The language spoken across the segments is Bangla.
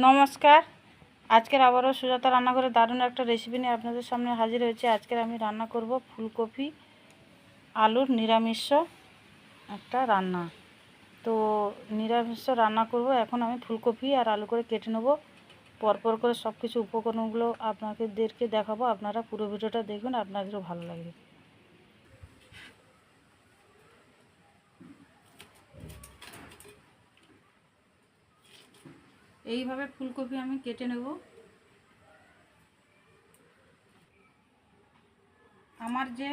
নমস্কার। আজকের আবারও সুজাতা রান্নাঘরে দারুণ একটা রেসিপি নিয়ে আপনাদের সামনে হাজির হয়েছে। আজকের আমি রান্না করব ফুলকপি আলুর নিরামিষ একটা রান্না। তো নিরামিষ রান্না করব। এখন আমি ফুলকপি আর আলু করে কেটে নেব, পরপর করে সব কিছু উপকরণগুলো আপনাদেরকে দেখাবো। আপনারা পুরো ভিডিওটা দেখবেন, আপনাদেরও ভালো লাগবে। এইভাবে ফুলকপি আমি কেটে নেব। আমার যে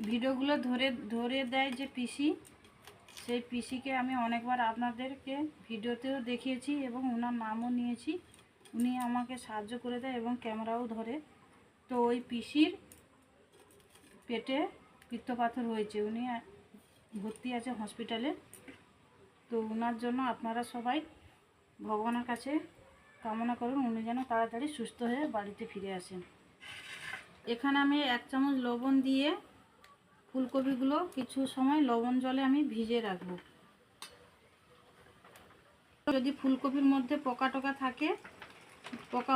ভিডিওগুলো ধরে দেয় যে পিসি, সেই পিসিকে আমি অনেকবার আপনাদেরকে ভিডিওতেও দেখিয়েছি এবং ওনার নামও নিয়েছি। উনি আমাকে সাহায্য করে দেয় এবং ক্যামেরাও ধরে। তো ওই পিসির পেটে পিত্তপাথর হয়েছে, উনি ভর্তি আছে হসপিটালে। তো ওনার জন্য আপনারা সবাই ভগবানের কাছে কামনা করুন, উনি যেন তাড়াতাড়ি সুস্থ হয়ে বাড়িতে ফিরে আসেন। এখানে আমি 1 চামচ লবণ দিয়ে ফুলকপিগুলো কিছু সময় লবণ জলে আমি ভিজিয়ে রাখবো। যদি ফুলকপির মধ্যে পোকা টোকা থাকে,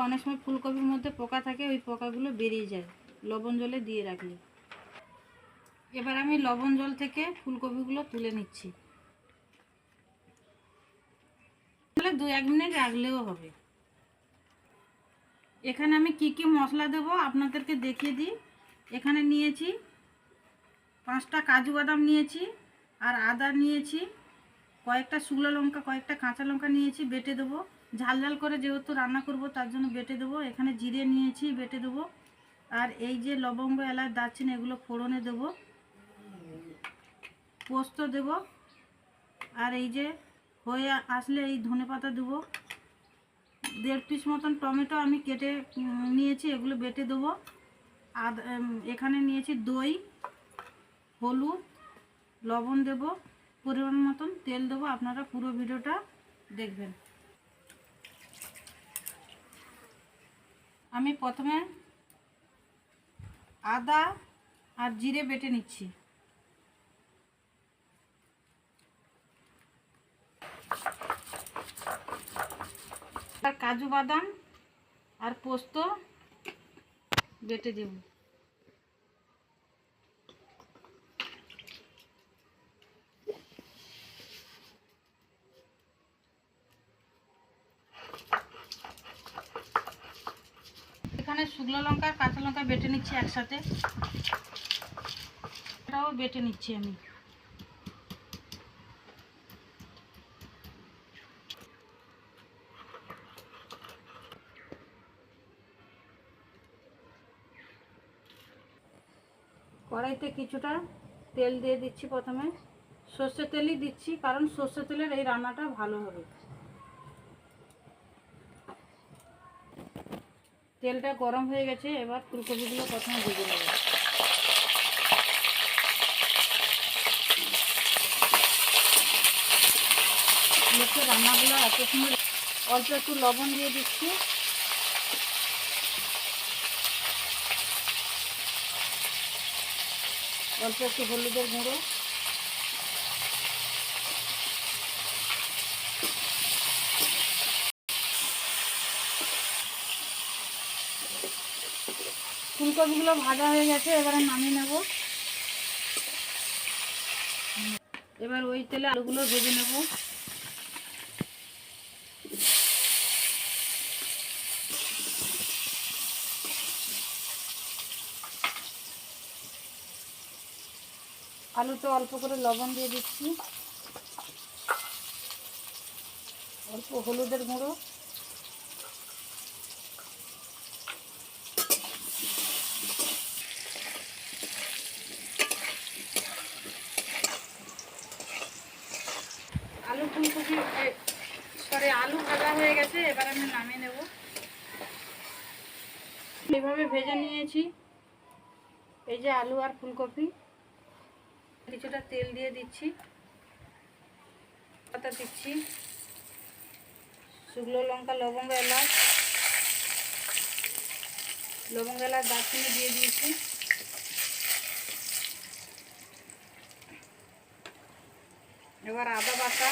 অনেক সময় ফুলকপির মধ্যে পোকা থাকে, ওই পোকাগুলো বেরিয়ে যায় লবণ জলে দিয়ে রাখলে। এবার আমি লবণ জল থেকে ফুলকপিগুলো তুলে নিচ্ছি। 2-1 মিনিট রাখলেও হবে। এখানে আমি কি কি মশলা দেব আপনাদেরকে দেখিয়ে দিই। এখানে নিয়েছি 5টা কাজু বাদাম নিয়েছি, আর আদা নিয়েছি, কয়েকটা শুকনো লঙ্কা, কয়েকটা কাঁচা লঙ্কা নিয়েছি, বেটে দেবো। ঝাল ঝাল করে যেহেতু রান্না করব তার জন্য বেটে দেবো। এখানে জিরে নিয়েছি, বেটে দেবো। আর এই যে লবঙ্গ, এলাচ, দারচিনি এগুলো ফোড়নে দেবো। পোস্ত দেব। আর এই যে হয়ে আসলে এই ধনেপাতা দেবো। 1.5 পিস মতন টমেটো আমি কেটে নিয়েছি, এগুলো বেটে দেবো। আর এখানে নিয়েছি দই, হলুদ, লবণ দেব, পরিমাণ মতন তেল দেবো। আপনারা পুরো ভিডিওটা দেখবেন। আমি প্রথমে আদা আর জিরে বেটে নিচ্ছি। আর কাজু বাদাম আর পোস্ত বেটে দেব। এখানে শুকনো লঙ্কা আর কাঁচা লঙ্কা বেটে নিচ্ছি একসাথে, এটাও বেটে নিচ্ছি আমি। কড়াইতে কিছুটা তেল দিয়ে দিচ্ছি। প্রথমে সর্ষের তেলই দিচ্ছি, কারণ সর্ষের তেলের এই রান্নাটা ভালো হবে। তেলটা গরম হয়ে গেছে, এবার ফুলকপিগুলো প্রথমে ভেজে নেব। লোকের রান্নাগুলো এত সুন্দর। অল্প একটু লবণ দিয়ে দিচ্ছি, অল্প একটু হলুদের গুঁড়ো, ফুলকপিগুলো ভাজা হয়ে গেছে, এবারে নামিয়ে নেব। এবার ওই তেলে আলুগুলো ভেজে নেব। আলুতে অল্প করে লবণ দিয়ে দিচ্ছি, অল্প হলুদের গুঁড়ো, আলু ভাজা হয়ে গেছে, এবার আমি নামিয়ে নেব। এইভাবে ভেজে নিয়েছি। এই যে আলু আর ফুলকপি, কিছুটা তেল দিয়ে দিচ্ছি, পাতা দিচ্ছি, শুকনো লঙ্কা, লবঙ্গ, এলাচ, দারচিনি দিয়ে দিয়েছি। এবার আদা বাটা,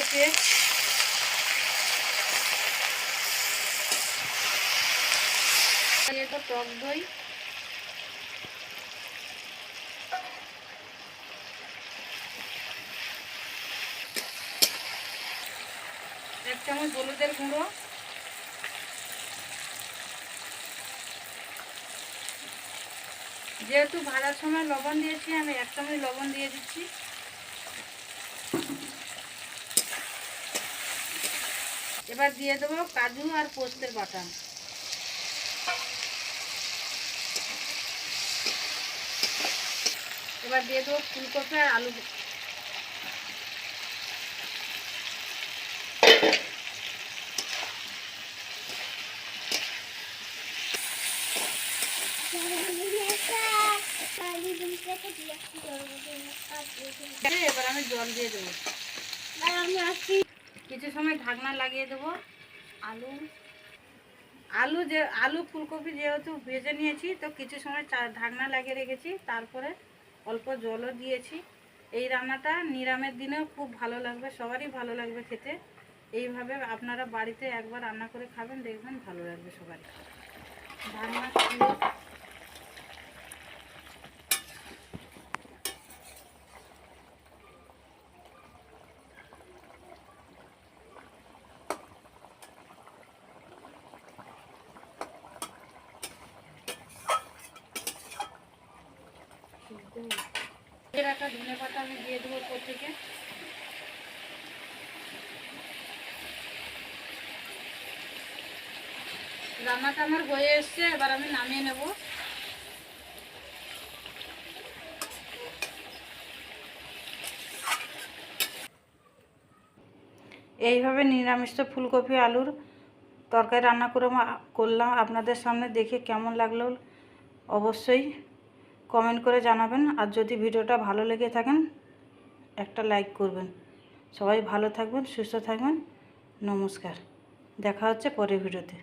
টমেটো পেস্ট, দিয়ে দেবো টক দই, 1 চামচ হলুদের গুঁড়ো, যেহেতু ভাজার সময় লবণ দিয়েছি আমি 1 চামচ লবণ দিয়ে দিচ্ছি। এবার দিয়ে দেবো কাজু আর পোস্তের বাটা, এবার দিয়ে দেবো ফুলকপি আর আলু, এবার আমি জল দিয়ে দেবো, কিছু সময় ঢাকনা লাগিয়ে দেবো। আলু ফুলকপি যেহেতু ভেজে নিয়েছি তো কিছু সময় ঢাকনা লাগিয়ে রেখেছি, তারপরে অল্প জলও দিয়েছি। এই রান্নাটা নিরামের দিনেও খুব ভালো লাগবে, সবারই ভালো লাগবে খেতে। এইভাবে আপনারা বাড়িতে একবার রান্না করে খাবেন, দেখবেন ভালো লাগবে সবারই। ঢাকনা রাখা ধনে পাতা আমি দিয়ে দেবো উপর থেকে। রান্নাটা আমার হয়ে এসছে, এবার আমি নামিয়ে নেব। এইভাবে নিরামিষ ফুলকপি আলুর তরকারি রান্না করলাম আপনাদের সামনে, দেখে কেমন লাগলো অবশ্যই কমেন্ট করে জানাবেন। আর যদি ভিডিওটা ভালো লেগে থাকেন একটা লাইক করবেন। সবাই ভালো থাকবেন, সুস্থ থাকবেন। নমস্কার, দেখা হচ্ছে পরের ভিডিওতে।